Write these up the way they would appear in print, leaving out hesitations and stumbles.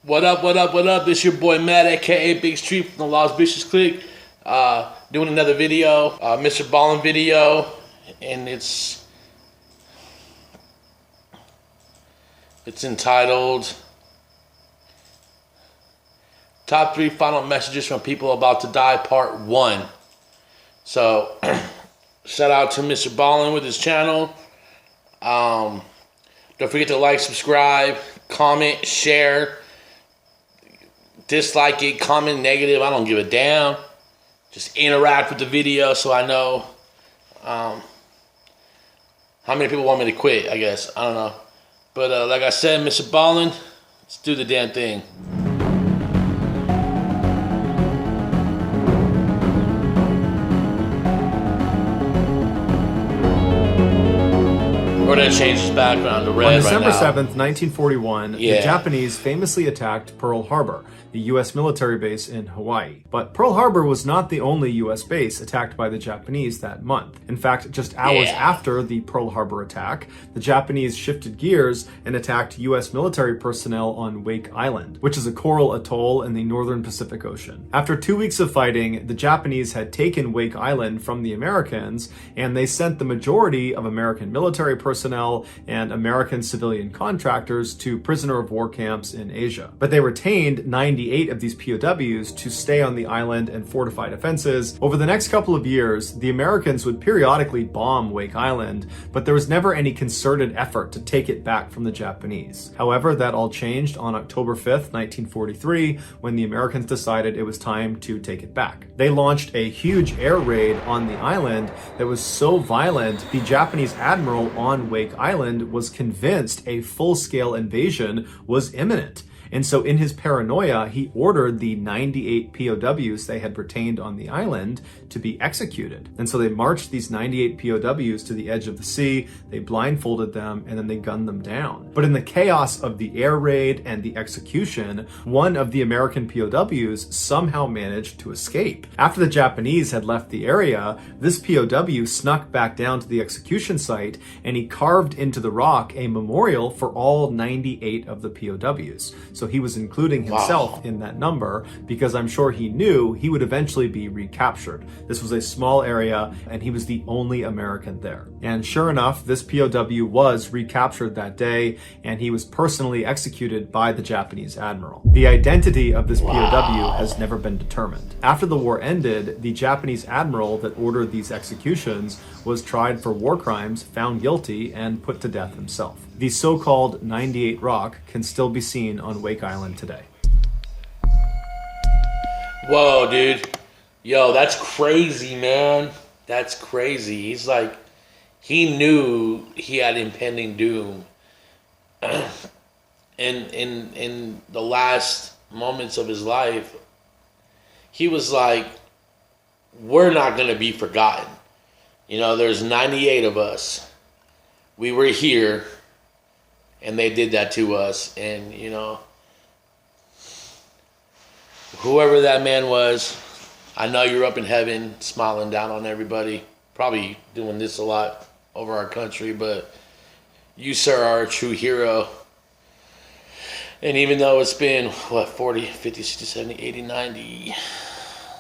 What up, what up, what up? This your boy Matt, aka Big Street from the Lost Vicious Clique. Doing another video, Mr. Ballen video, and it's entitled Top 3 Final Messages from People About to Die Part 1. So, shout out to Mr. Ballen with his channel. Don't forget to like, subscribe, comment, share. Dislike it, comment negative, I don't give a damn. Just interact with the video so I know how many people want me to quit, I guess. I don't know. But like I said, Mr. Ballen, let's do the damn thing. We're going to change his background to red On December right now. 7th, 1941, the Japanese famously attacked Pearl Harbor, the U.S. military base in Hawaii. But Pearl Harbor was not the only U.S. base attacked by the Japanese that month. In fact, just hours after the Pearl Harbor attack, the Japanese shifted gears and attacked U.S. military personnel on Wake Island, which is a coral atoll in the northern Pacific Ocean. After 2 weeks of fighting, the Japanese had taken Wake Island from the Americans, and they sent the majority of American military personnel and American civilian contractors to prisoner of war camps in Asia. But they retained 98 of these POWs to stay on the island and fortify defenses. Over the next couple of years, the Americans would periodically bomb Wake Island, but there was never any concerted effort to take it back from the Japanese. However, that all changed on October 5th, 1943, when the Americans decided it was time to take it back. They launched a huge air raid on the island that was so violent, the Japanese admiral on Wake Island was convinced a full-scale invasion was imminent. And so in his paranoia, he ordered the 98 POWs they had retained on the island to be executed. And so they marched these 98 POWs to the edge of the sea, they blindfolded them, and then they gunned them down. But in the chaos of the air raid and the execution, one of the American POWs somehow managed to escape. After the Japanese had left the area, this POW snuck back down to the execution site, and he carved into the rock a memorial for all 98 of the POWs. So he was including himself in that number because I'm sure he knew he would eventually be recaptured. This was a small area and he was the only American there. And sure enough, this POW was recaptured that day and he was personally executed by the Japanese admiral. The identity of this POW has never been determined. After the war ended, the Japanese admiral that ordered these executions was tried for war crimes, found guilty, and put to death himself. The so-called 98 Rock can still be seen on Wake Island today. Whoa, dude. Yo, that's crazy, man. That's crazy. He's like, he knew he had impending doom. in the last moments of his life, he was like, we're not going to be forgotten. You know, there's 98 of us. We were here, and they did that to us. And, you know, whoever that man was, I know you're up in heaven smiling down on everybody. Probably doing this a lot over our country, but you, sir, are a true hero. And even though it's been, 40, 50, 60, 70, 80, 90,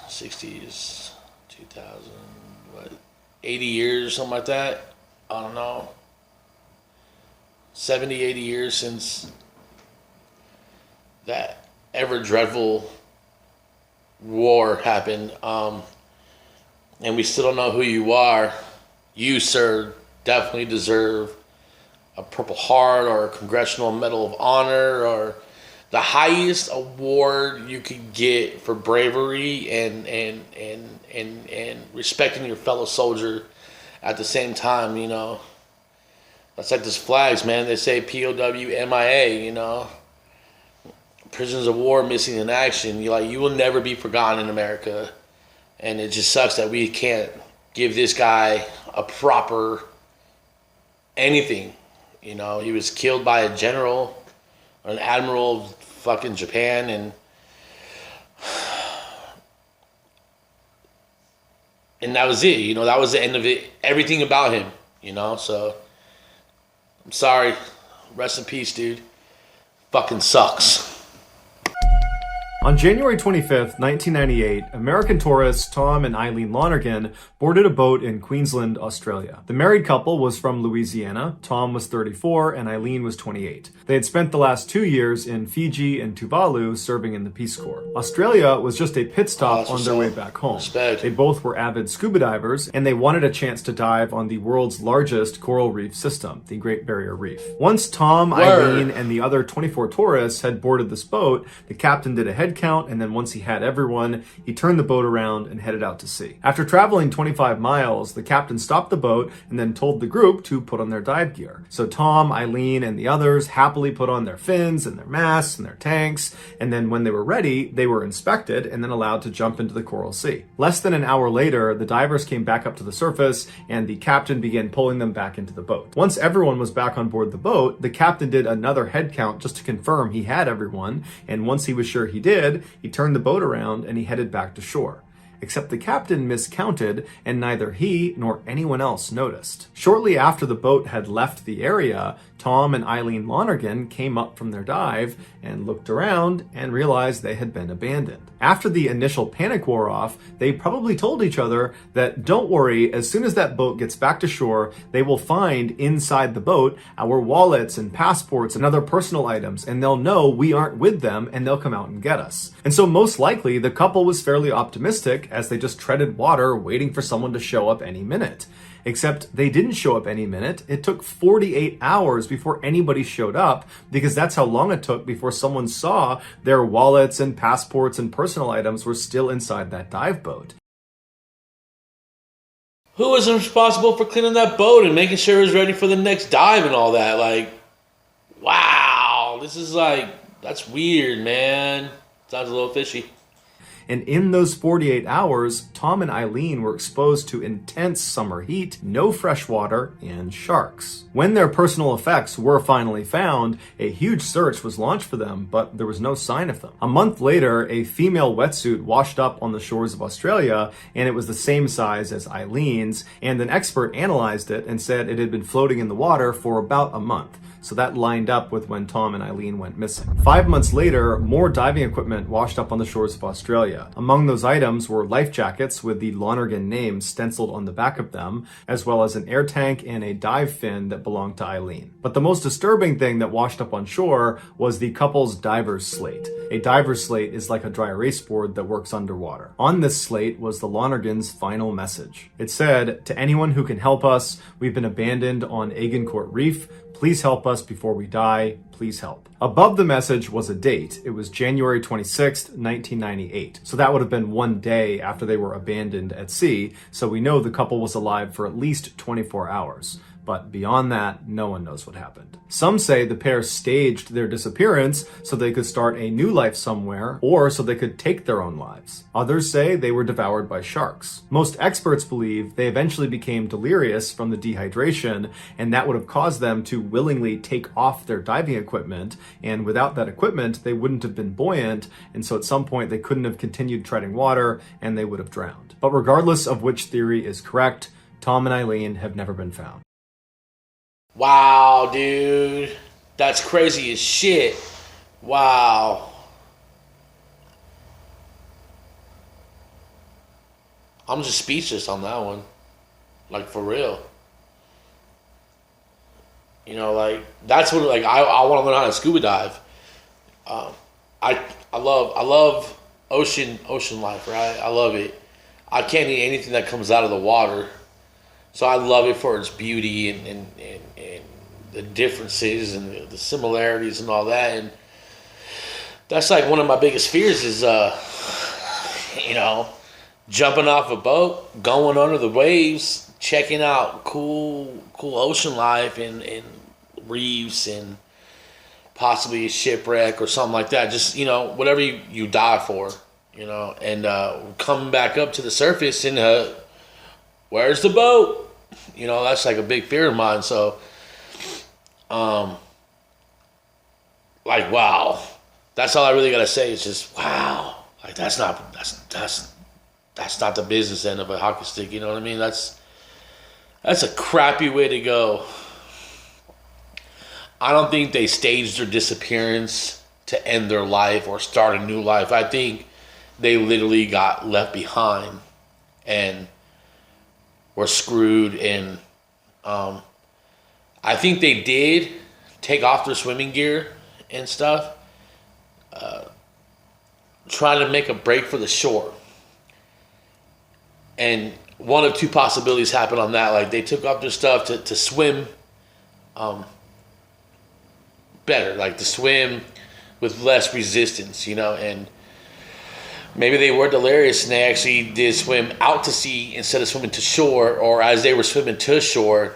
60s, 2000, 80 years or something like that. I don't know. 70, 80 years since that ever dreadful war happened. And we still don't know who you are. You, sir, definitely deserve a Purple Heart or a Congressional Medal of Honor or the highest award you could get for bravery and respecting your fellow soldier at the same time, you know. That's like those flags, man. They say POW MIA, you know. Prisoners of war missing in action. You will never be forgotten in America. And it just sucks that we can't give this guy a proper anything. You know, he was killed by a general or an admiral of fucking Japan, and that was it. You know, that was the end of it. Everything about him, you know. So I'm sorry. Rest in peace, dude. Fucking sucks. On January 25th, 1998, American tourists Tom and Eileen Lonergan boarded a boat in Queensland, Australia. The married couple was from Louisiana. Tom was 34 and Eileen was 28. They had spent the last 2 years in Fiji and Tuvalu serving in the Peace Corps. Australia was just a pit stop on their way back home. Respect. They both were avid scuba divers, and they wanted a chance to dive on the world's largest coral reef system, the Great Barrier Reef. Once Tom, Eileen, and the other 24 tourists had boarded this boat, the captain did a head count, and then once he had everyone, he turned the boat around and headed out to sea. After traveling 25 miles, the captain stopped the boat and then told the group to put on their dive gear. So Tom, Eileen, and the others happily put on their fins and their masks and their tanks, and then when they were ready, they were inspected and then allowed to jump into the Coral Sea. Less than an hour later, the divers came back up to the surface and the captain began pulling them back into the boat. Once everyone was back on board the boat, the captain did another head count just to confirm he had everyone, and once he was sure he did, he turned the boat around and he headed back to shore. Except the captain miscounted, and neither he nor anyone else noticed. Shortly after the boat had left the area, Tom and Eileen Lonergan came up from their dive and looked around and realized they had been abandoned. After the initial panic wore off, they probably told each other that, don't worry, as soon as that boat gets back to shore, they will find inside the boat our wallets and passports and other personal items, and they'll know we aren't with them and they'll come out and get us. And so most likely the couple was fairly optimistic as they just treaded water waiting for someone to show up any minute. Except they didn't show up any minute. It took 48 hours before anybody showed up, because that's how long it took before someone saw their wallets and passports and personal items were still inside that dive boat. Who was responsible for cleaning that boat and making sure it was ready for the next dive and all that? Like, wow, this is that's weird, man. Sounds a little fishy. And in those 48 hours, Tom and Eileen were exposed to intense summer heat, no fresh water, and sharks. When their personal effects were finally found, a huge search was launched for them, but there was no sign of them. A month later, a female wetsuit washed up on the shores of Australia, and it was the same size as Eileen's, and an expert analyzed it and said it had been floating in the water for about a month. So that lined up with when Tom and Eileen went missing. 5 months later, more diving equipment washed up on the shores of Australia. Among those items were life jackets with the Lonergan name stenciled on the back of them, as well as an air tank and a dive fin that belonged to Eileen. But the most disturbing thing that washed up on shore was the couple's diver's slate. A diver's slate is like a dry erase board that works underwater. On this slate was the Lonergans' final message. It said, "To anyone who can help us, we've been abandoned on Agincourt Reef. Please help us before we die. Please help." Above the message was a date. It was January 26th, 1998. So that would have been 1 day after they were abandoned at sea. So we know the couple was alive for at least 24 hours. But beyond that, no one knows what happened. Some say the pair staged their disappearance so they could start a new life somewhere, or so they could take their own lives. Others say they were devoured by sharks. Most experts believe they eventually became delirious from the dehydration, and that would have caused them to willingly take off their diving equipment, and without that equipment, they wouldn't have been buoyant, and so at some point they couldn't have continued treading water, and they would have drowned. But regardless of which theory is correct, Tom and Eileen have never been found. Wow, dude. That's crazy as shit. Wow. I'm just speechless on that one. Like, for real. You know, like, that's what, like, I want to learn how to scuba dive. I love ocean life, right? I love it. I can't eat anything that comes out of the water. So I love it for its beauty and the differences and the similarities and all that. And that's like one of my biggest fears is, jumping off a boat, going under the waves, checking out cool ocean life and reefs and possibly a shipwreck or something like that. Just, whatever you die for, and coming back up to the surface and where's the boat? That's like a big fear of mine. So, wow. That's all I really gotta say is just wow. Like that's not the business end of a hockey stick. You know what I mean? That's a crappy way to go. I don't think they staged their disappearance to end their life or start a new life. I think they literally got left behind and were screwed. And I think they did take off their swimming gear and stuff, trying to make a break for the shore. And one of two possibilities happened on that. Like, they took off their stuff to swim better, like to swim with less resistance, and maybe they were delirious and they actually did swim out to sea instead of swimming to shore, or as they were swimming to shore,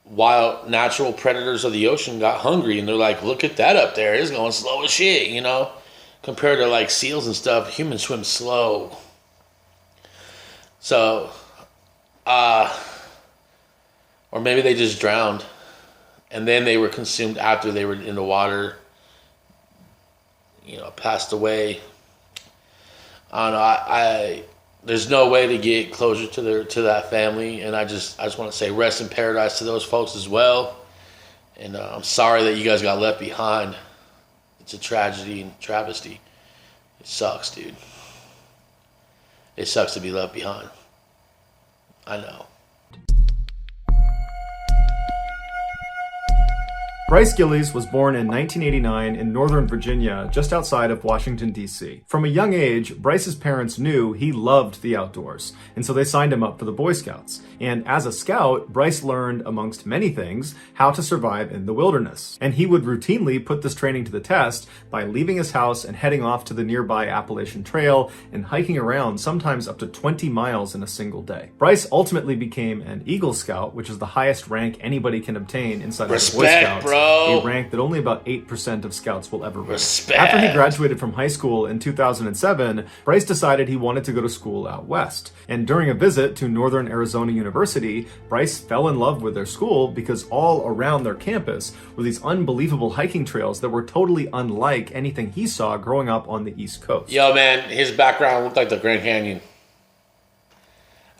wild natural predators of the ocean got hungry and they're like, look at that up there, it's going slow as shit, compared to like seals and stuff. Humans swim slow. So or maybe they just drowned and then they were consumed after they were in the water, passed away. I don't know. There's no way to get closure to that family, and I just want to say rest in paradise to those folks as well. And I'm sorry that you guys got left behind. It's a tragedy and travesty. It sucks, dude. It sucks to be left behind. I know. Bryce Gillies was born in 1989 in Northern Virginia, just outside of Washington, D.C. From a young age, Bryce's parents knew he loved the outdoors, and so they signed him up for the Boy Scouts. And as a scout, Bryce learned, amongst many things, how to survive in the wilderness. And he would routinely put this training to the test by leaving his house and heading off to the nearby Appalachian Trail and hiking around sometimes up to 20 miles in a single day. Bryce ultimately became an Eagle Scout, which is the highest rank anybody can obtain inside of the Boy Scouts. Bro. A rank that only about 8% of scouts will ever reach. Respect. After he graduated from high school in 2007, Bryce decided he wanted to go to school out west. And during a visit to Northern Arizona University, Bryce fell in love with their school because all around their campus were these unbelievable hiking trails that were totally unlike anything he saw growing up on the East Coast. Yo, man, his background looked like the Grand Canyon.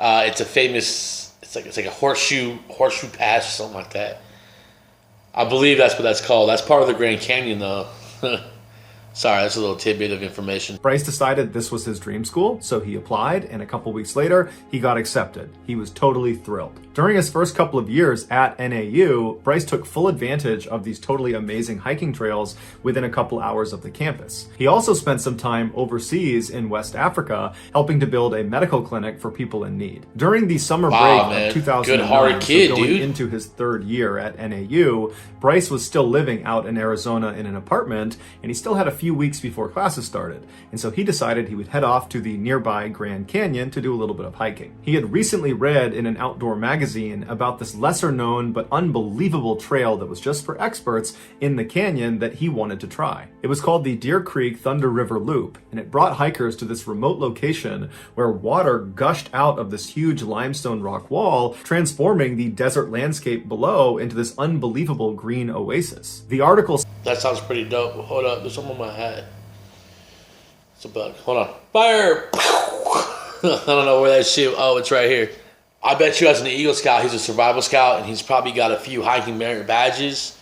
It's a famous, it's like a horseshoe pass or something like that. I believe that's what that's called. That's part of the Grand Canyon, though. Sorry, that's a little tidbit of information. Bryce decided this was his dream school, so he applied, and a couple weeks later, he got accepted. He was totally thrilled. During his first couple of years at NAU, Bryce took full advantage of these totally amazing hiking trails within a couple hours of the campus. He also spent some time overseas in West Africa, helping to build a medical clinic for people in need. During the summer break of 2009, kid, going dude. into his third year at NAU, Bryce was still living out in Arizona in an apartment, and he still had a few weeks before classes started, and so he decided he would head off to the nearby Grand Canyon to do a little bit of hiking. He had recently read in an outdoor magazine about this lesser known but unbelievable trail that was just for experts in the canyon that he wanted to try. It was called the Deer Creek Thunder River Loop, and it brought hikers to this remote location where water gushed out of this huge limestone rock wall, transforming the desert landscape below into this unbelievable green oasis. The article... That sounds pretty dope. Hold up, there's something on my hat. It's a bug. Hold on. Fire! I don't know where that shit... Oh, it's right here. I bet you as an Eagle Scout, he's a survival scout, and he's probably got a few hiking merit badges.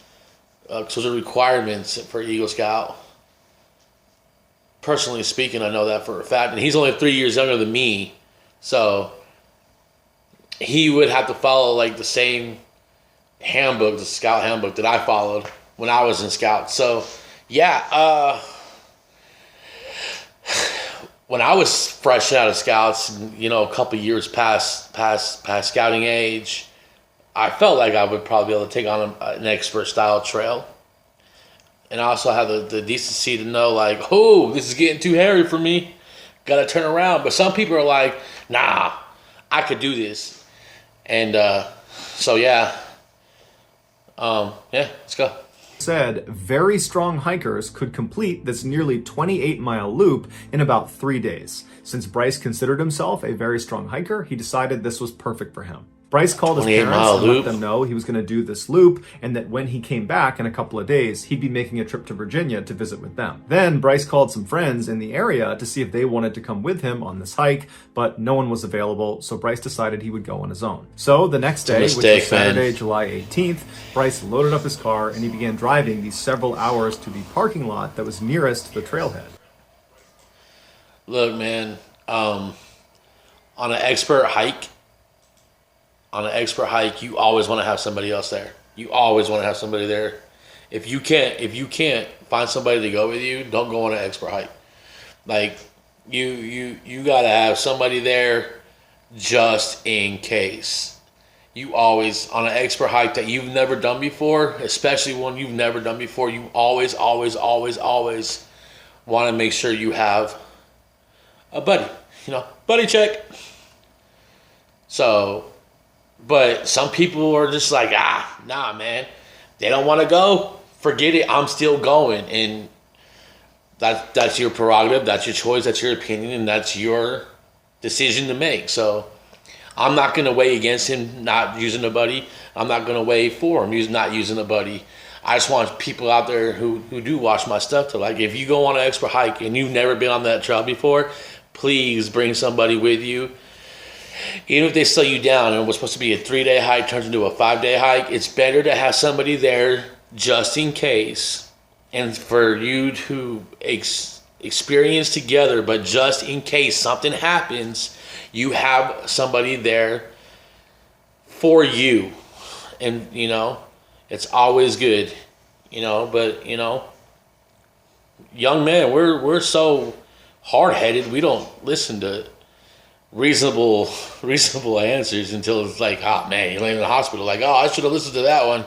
Because those are requirements for Eagle Scout. Personally speaking, I know that for a fact. And he's only 3 years younger than me. So he would have to follow like the same handbook, the Scout handbook that I followed when I was in Scout. So yeah, when I was fresh out of Scouts, a couple years past scouting age, I felt like I would probably be able to take on an expert style trail. And I also have the decency to know, like, oh, this is getting too hairy for me. Got to turn around. But some people are like, nah, I could do this. And so, yeah. Let's go. Said very strong hikers could complete this nearly 28-mile loop in about 3 days. Since Bryce considered himself a very strong hiker, he decided this was perfect for him. Bryce called his 28 parents mile and let loop. them know he was going to do this loop and that when he came back in a couple of days, he'd be making a trip to Virginia to visit with them. Then Bryce called some friends in the area to see if they wanted to come with him on this hike, but no one was available, so Bryce decided he would go on his own. So the next day, which was Saturday, July 18th, Bryce loaded up his car and he began driving these several hours to the parking lot that was nearest the trailhead. Look, man, on an expert hike, you always want to have somebody else there. You always want to have somebody there. If you can't find somebody to go with you, don't go on an expert hike. Like you gotta have somebody there just in case. You always, on an expert hike that you've never done before, especially one you've never done before, you always want to make sure you have a buddy. Buddy check. So, but some people are just like, nah, man. They don't want to go. Forget it. I'm still going. And that's your prerogative. That's your choice. That's your opinion. And that's your decision to make. So I'm not going to weigh against him not using a buddy. I'm not going to weigh for him not using a buddy. I just want people out there who do watch my stuff to, like, if you go on an extra hike and you've never been on that trail before, please bring somebody with you. Even if they slow you down and it was supposed to be a 3-day hike turns into a 5-day hike, it's better to have somebody there just in case, and for you to experience together, but just in case something happens, you have somebody there for you. And it's always good, but young men, we're so hard-headed, we don't listen to reasonable answers until it's like, man, you're laying in the hospital, like, I should have listened to that one.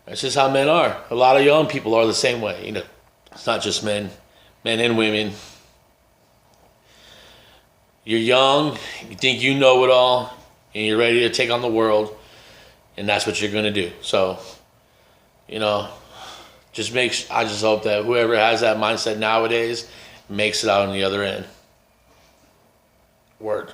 That's just how men are. A lot of young people are the same way. It's not just men and women. You're young, you think you know it all, and you're ready to take on the world, and that's what you're going to do. So, I just hope that whoever has that mindset nowadays makes it out on the other end. Word.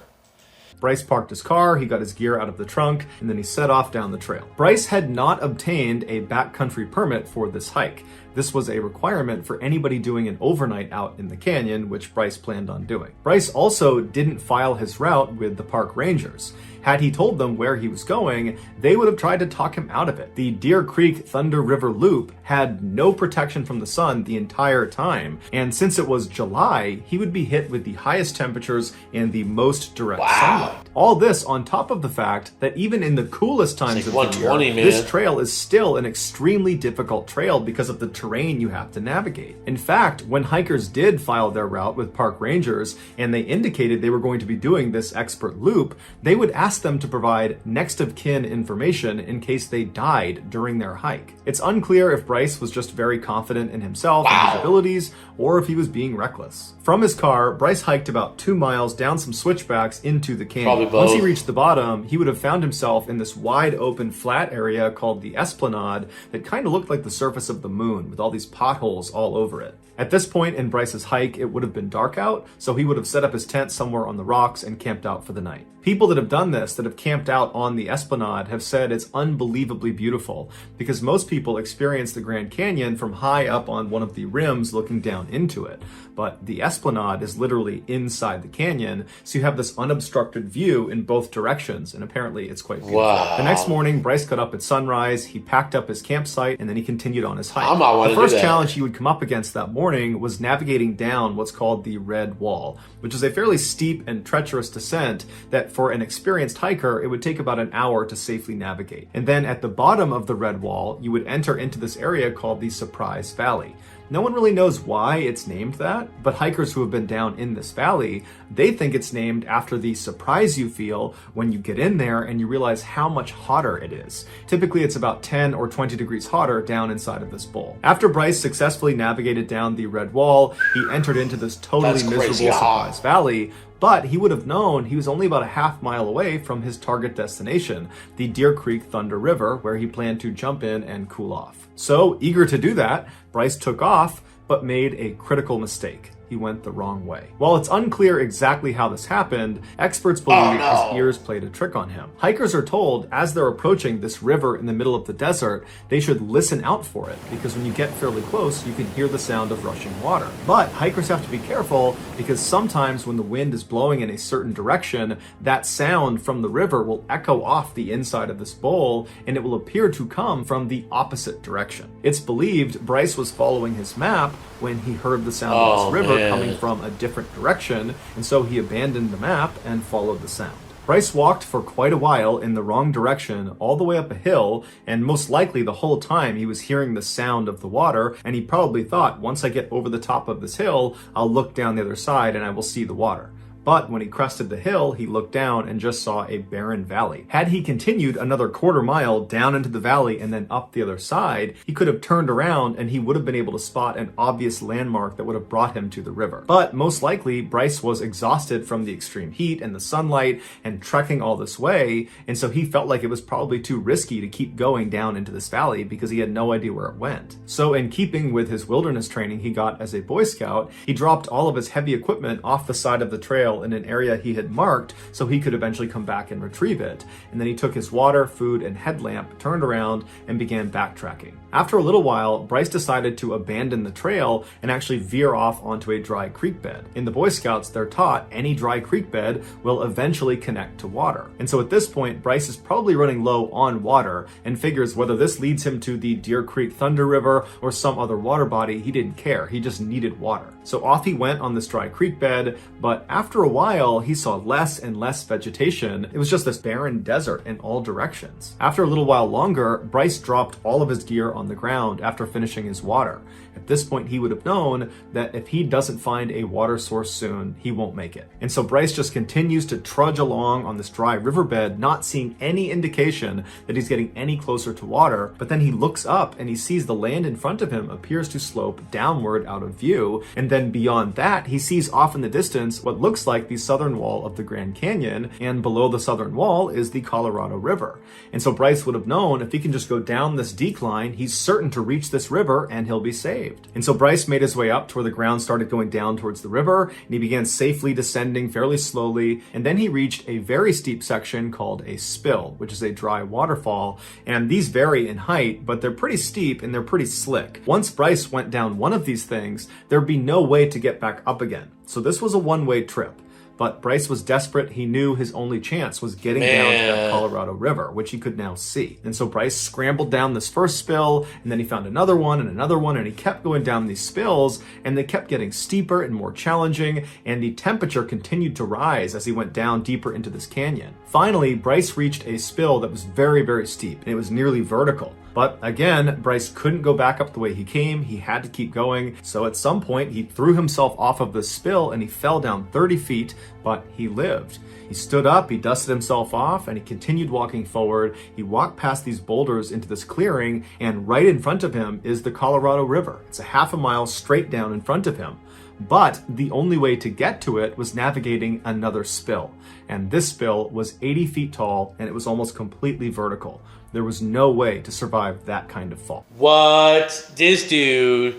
Bryce parked his car, he got his gear out of the trunk, and then he set off down the trail. Bryce had not obtained a backcountry permit for this hike. This was a requirement for anybody doing an overnight out in the canyon, which Bryce planned on doing. Bryce also didn't file his route with the park rangers. Had he told them where he was going, they would have tried to talk him out of it. The Deer Creek Thunder River Loop had no protection from the sun the entire time, and since it was July, he would be hit with the highest temperatures and the most direct sunlight. All this on top of the fact that even in the coolest times of the year, this trail is still an extremely difficult trail because of the terrain you have to navigate. In fact, when hikers did file their route with park rangers and they indicated they were going to be doing this expert loop, they would ask them to provide next of kin information in case they died during their hike. It's unclear if Bryce was just very confident in himself and his abilities, or if he was being reckless. From his car, Bryce hiked about 2 miles down some switchbacks into the canyon. Once he reached the bottom, he would have found himself in this wide open flat area called the Esplanade that kind of looked like the surface of the moon with all these potholes all over it. At this point in Bryce's hike, it would have been dark out, so he would have set up his tent somewhere on the rocks and camped out for the night. People that have done this, that have camped out on the Esplanade, have said it's unbelievably beautiful because most people experience the Grand Canyon from high up on one of the rims looking down into it. But the Esplanade is literally inside the canyon, so you have this unobstructed view in both directions, and apparently it's quite beautiful. Wow. The next morning, Bryce got up at sunrise, he packed up his campsite, and then he continued on his hike. The first challenge he would come up against that morning was navigating down what's called the Red Wall, which is a fairly steep and treacherous descent that for an experienced hiker, it would take about an hour to safely navigate. And then at the bottom of the Red Wall, you would enter into this area called the Surprise Valley. No one really knows why it's named that, but hikers who have been down in this valley, they think it's named after the surprise you feel when you get in there and you realize how much hotter it is. Typically, it's about 10 or 20 degrees hotter down inside of this bowl. After Bryce successfully navigated down the Red Wall, he entered into this totally miserable Surprise Valley, but he would have known he was only about a half-mile away from his target destination, the Deer Creek Thunder River, where he planned to jump in and cool off. So, eager to do that, Bryce took off, but made a critical mistake. he went the wrong way. While it's unclear exactly how this happened, experts believe his ears played a trick on him. Hikers are told as they're approaching this river in the middle of the desert, they should listen out for it, because when you get fairly close, you can hear the sound of rushing water. But hikers have to be careful, because sometimes when the wind is blowing in a certain direction, that sound from the river will echo off the inside of this bowl, and it will appear to come from the opposite direction. It's believed Bryce was following his map when he heard the sound of this river coming from a different direction, and so he abandoned the map and followed the sound. Bryce walked for quite a while in the wrong direction, all the way up a hill, and most likely the whole time he was hearing the sound of the water, and he probably thought, once I get over the top of this hill, I'll look down the other side and I will see the water. But when he crested the hill, he looked down and just saw a barren valley. Had he continued another quarter mile down into the valley and then up the other side, he could have turned around and he would have been able to spot an obvious landmark that would have brought him to the river. But most likely, Bryce was exhausted from the extreme heat and the sunlight and trekking all this way, and so he felt like it was probably too risky to keep going down into this valley because he had no idea where it went. So in keeping with his wilderness training he got as a Boy Scout, he dropped all of his heavy equipment off the side of the trail in an area he had marked so he could eventually come back and retrieve it. And then he took his water, food, and headlamp, turned around, and began backtracking. After a little while, Bryce decided to abandon the trail and actually veer off onto a dry creek bed. In the Boy Scouts, they're taught any dry creek bed will eventually connect to water. And so at this point, Bryce is probably running low on water and figures whether this leads him to the Deer Creek Thunder River or some other water body, he didn't care. He just needed water. So off he went on this dry creek bed, but after a while, he saw less and less vegetation. It was just this barren desert in all directions. After a little while longer, Bryce dropped all of his gear on the ground after finishing his water. At this point, he would have known that if he doesn't find a water source soon, he won't make it. And so Bryce just continues to trudge along on this dry riverbed, not seeing any indication that he's getting any closer to water. But then he looks up and he sees the land in front of him appears to slope downward out of view. And then beyond that, he sees off in the distance what looks like the southern wall of the Grand Canyon, and below the southern wall is the Colorado River. And so Bryce would have known if he can just go down this decline, he's certain to reach this river and he'll be saved. And so Bryce made his way up to where the ground started going down towards the river, and he began safely descending fairly slowly, and then he reached a very steep section called a spill, which is a dry waterfall, and these vary in height, but they're pretty steep and they're pretty slick. Once Bryce went down one of these things, there'd be no way to get back up again. So this was a one-way trip. But Bryce was desperate. He knew his only chance was getting down to that Colorado River, which he could now see. And so Bryce scrambled down this first spill, and then he found another one, and he kept going down these spills, and they kept getting steeper and more challenging, and the temperature continued to rise as he went down deeper into this canyon. Finally, Bryce reached a spill that was very, very steep, and it was nearly vertical. But again, Bryce couldn't go back up the way he came. He had to keep going. So at some point, he threw himself off of the spill and he fell down 30 feet, but he lived. He stood up, he dusted himself off, and he continued walking forward. He walked past these boulders into this clearing, and right in front of him is the Colorado River. It's a half a mile straight down in front of him. But the only way to get to it was navigating another spill. And this spill was 80 feet tall, and it was almost completely vertical. There was no way to survive that kind of fall. What? This dude,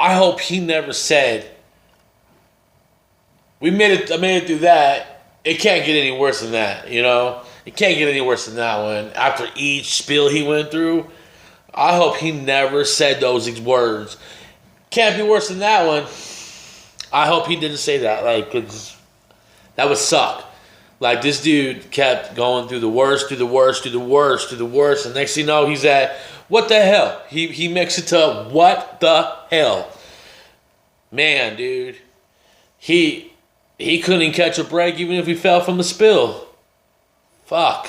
I hope he never said, I made it through that. It can't get any worse than that, you know? It can't get any worse than that one. After each spill he went through, I hope he never said those words. Can't be worse than that one. I hope he didn't say that, like, 'cause that would suck. Like, this dude kept going through the worst, through the worst, through the worst, through the worst, and next thing you know, he's at, what the hell? He makes it to, what the hell? Man, dude. He couldn't catch a break even if he fell from the spill. Fuck.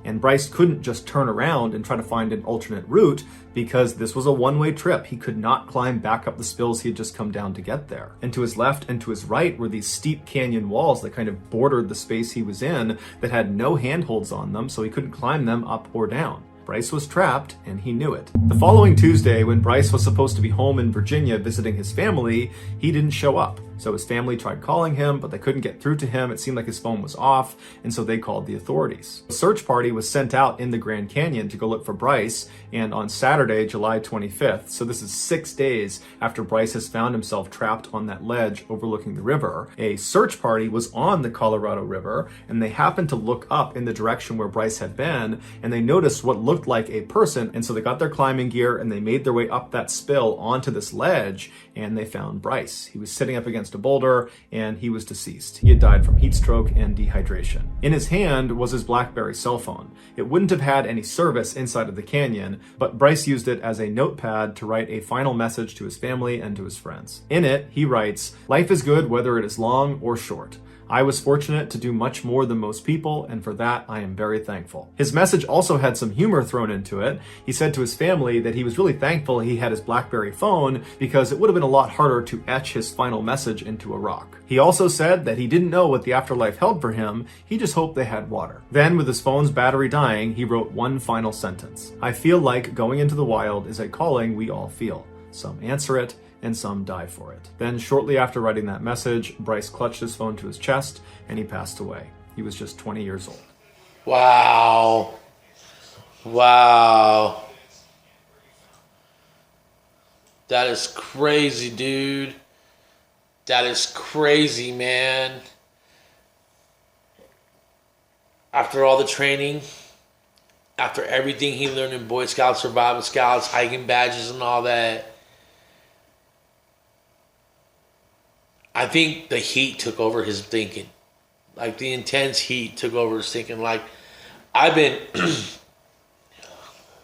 And Bryce couldn't just turn around and try to find an alternate route because this was a one-way trip. He could not climb back up the spills he had just come down to get there. And to his left and to his right were these steep canyon walls that kind of bordered the space he was in that had no handholds on them, so he couldn't climb them up or down. Bryce was trapped, and he knew it. The following Tuesday, when Bryce was supposed to be home in Virginia visiting his family, he didn't show up. So his family tried calling him, but they couldn't get through to him. It seemed like his phone was off, and so they called the authorities. A search party was sent out in the Grand Canyon to go look for Bryce, and on Saturday, July 25th, so this is 6 days after Bryce has found himself trapped on that ledge overlooking the river, a search party was on the Colorado River, and they happened to look up in the direction where Bryce had been, and they noticed what looked like a person, and so they got their climbing gear and they made their way up that spill onto this ledge, and they found Bryce. He was sitting up against a boulder, and he was deceased. He had died from heat stroke and dehydration. In his hand was his BlackBerry cell phone. It wouldn't have had any service inside of the canyon, but Bryce used it as a notepad to write a final message to his family and to his friends. In it, he writes, "Life is good whether it is long or short. I was fortunate to do much more than most people, and for that, I am very thankful." His message also had some humor thrown into it. He said to his family that he was really thankful he had his BlackBerry phone because it would have been a lot harder to etch his final message into a rock. He also said that he didn't know what the afterlife held for him, he just hoped they had water. Then, with his phone's battery dying, he wrote one final sentence. "I feel like going into the wild is a calling we all feel. Some answer it, and some die for it." Then, shortly after writing that message, Bryce clutched his phone to his chest and he passed away. He was just 20 years old. Wow. Wow. That is crazy, dude. That is crazy, man. After all the training, after everything he learned in Boy Scouts, Survival Scouts, hiking badges and all that, I think the heat took over his thinking. Like, the intense heat took over his thinking. Like, I've been...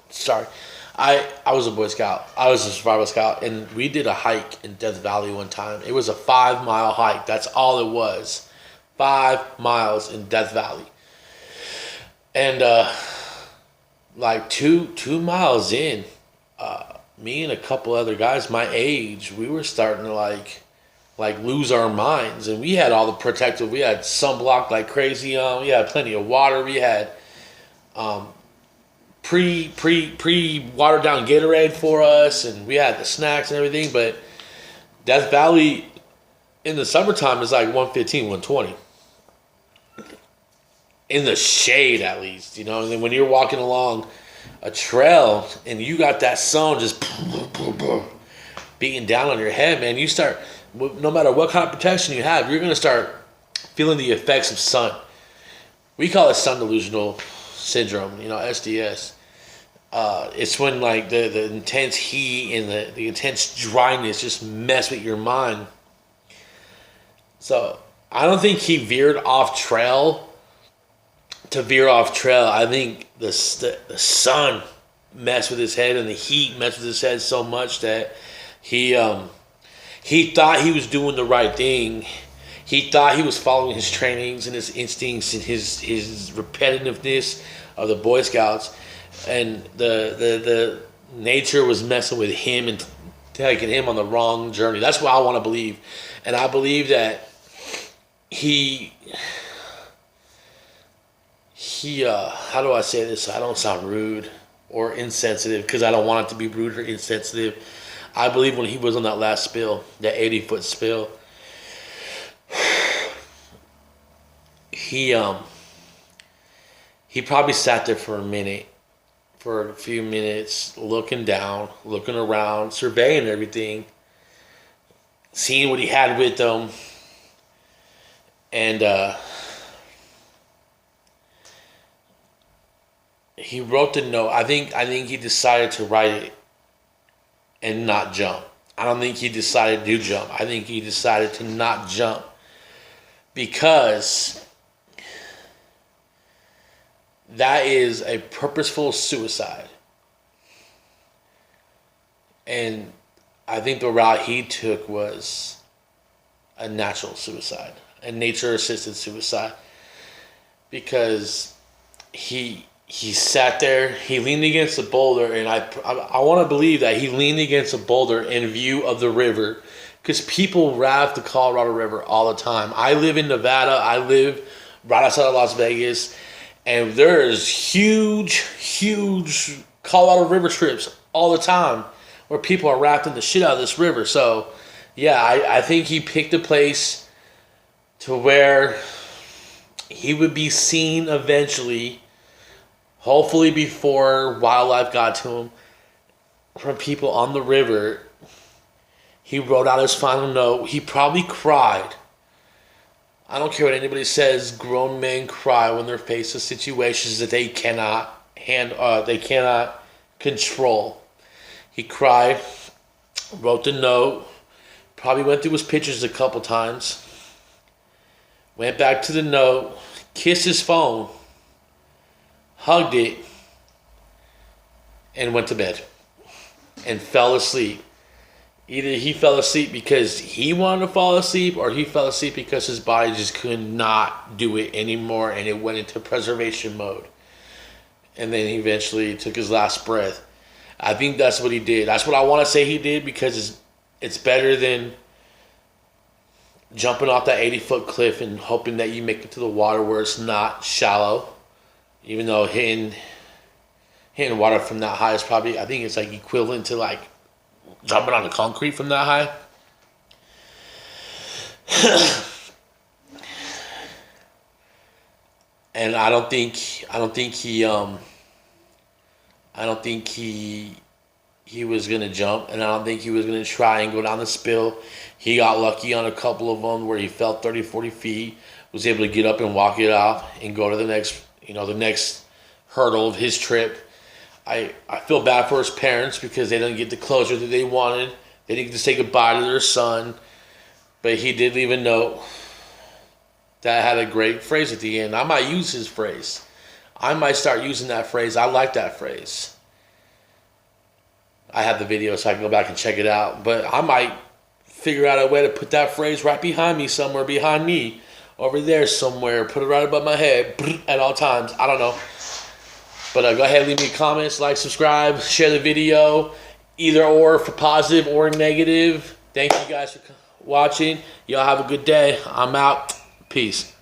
Sorry. I was a Boy Scout. I was a Survival Scout. And we did a hike in Death Valley one time. It was a 5-mile hike. That's all it was. 5 miles in Death Valley. And, like, two miles in, me and a couple other guys my age, we were starting to, like lose our minds, and we had all the protective. We had sunblock like crazy on. We had plenty of water. We had pre watered down Gatorade for us, and we had the snacks and everything. But Death Valley in the summertime is like 115, 120 in the shade, at least, you know. And then when you're walking along a trail and you got that sun just beating down on your head, man, you start, no matter what kind of protection you have, you're going to start feeling the effects of sun. We call it sun delusional syndrome, you know, SDS. It's when, like, the intense heat and the intense dryness just mess with your mind. So I don't think he veered off trail to veer off trail. I think the sun messed with his head, and the heat messed with his head so much that he thought he was doing the right thing. He thought he was following his trainings and his instincts and his repetitiveness of the Boy Scouts, and the nature was messing with him and taking him on the wrong journey. That's what I want to believe, and I believe that he how do I say this so I don't sound rude or insensitive, because I don't want it to be rude or insensitive. I believe when he was on that last spill, that 80-foot spill, he probably sat there for a few minutes, looking down, looking around, surveying everything, seeing what he had with him, and he wrote the note. I think he decided to write it and not jump. I don't think he decided to jump. I think he decided to not jump because that is a purposeful suicide. And I think the route he took was a natural suicide, a nature-assisted suicide, because he sat there, he leaned against a boulder, and I want to believe that he leaned against a boulder in view of the river, because people raft the Colorado River all the time. I live in Nevada. I live right outside of Las Vegas, and there is huge Colorado River trips all the time where people are rafting the shit out of this river. So Yeah, I think he picked a place to where he would be seen eventually, hopefully before wildlife got to him, from people on the river. He wrote out his final note. He probably cried. I don't care what anybody says. Grown men cry when they're faced with situations that they cannot they cannot control. He cried, wrote the note, probably went through his pictures a couple times, went back to the note, kissed his phone, hugged it, and went to bed and fell asleep. Either he fell asleep because he wanted to fall asleep, or he fell asleep because his body just could not do it anymore and it went into preservation mode. And then he eventually took his last breath. I think that's what he did. That's what I want to say he did, because it's better than jumping off that 80-foot cliff and hoping that you make it to the water where it's not shallow. Even though hitting water from that high is probably, I think it's like equivalent to like jumping on the concrete from that high. And I don't think he was gonna jump, and I don't think he was gonna try and go down the spill. He got lucky on a couple of them where he fell 30, 40 feet, was able to get up and walk it off and go to the next hurdle of his trip. I feel bad for his parents because they didn't get the closure that they wanted. They didn't get to say goodbye to their son. But he did leave a note that had a great phrase at the end. I might use his phrase. I might start using that phrase. I like that phrase. I have the video so I can go back and check it out. But I might figure out a way to put that phrase right behind me somewhere, behind me, over there somewhere. Put it right above my head at all times. I don't know. But go ahead, leave me comments, like, subscribe, share the video, either or, for positive or negative. Thank you guys for watching. Y'all have a good day. I'm out. Peace.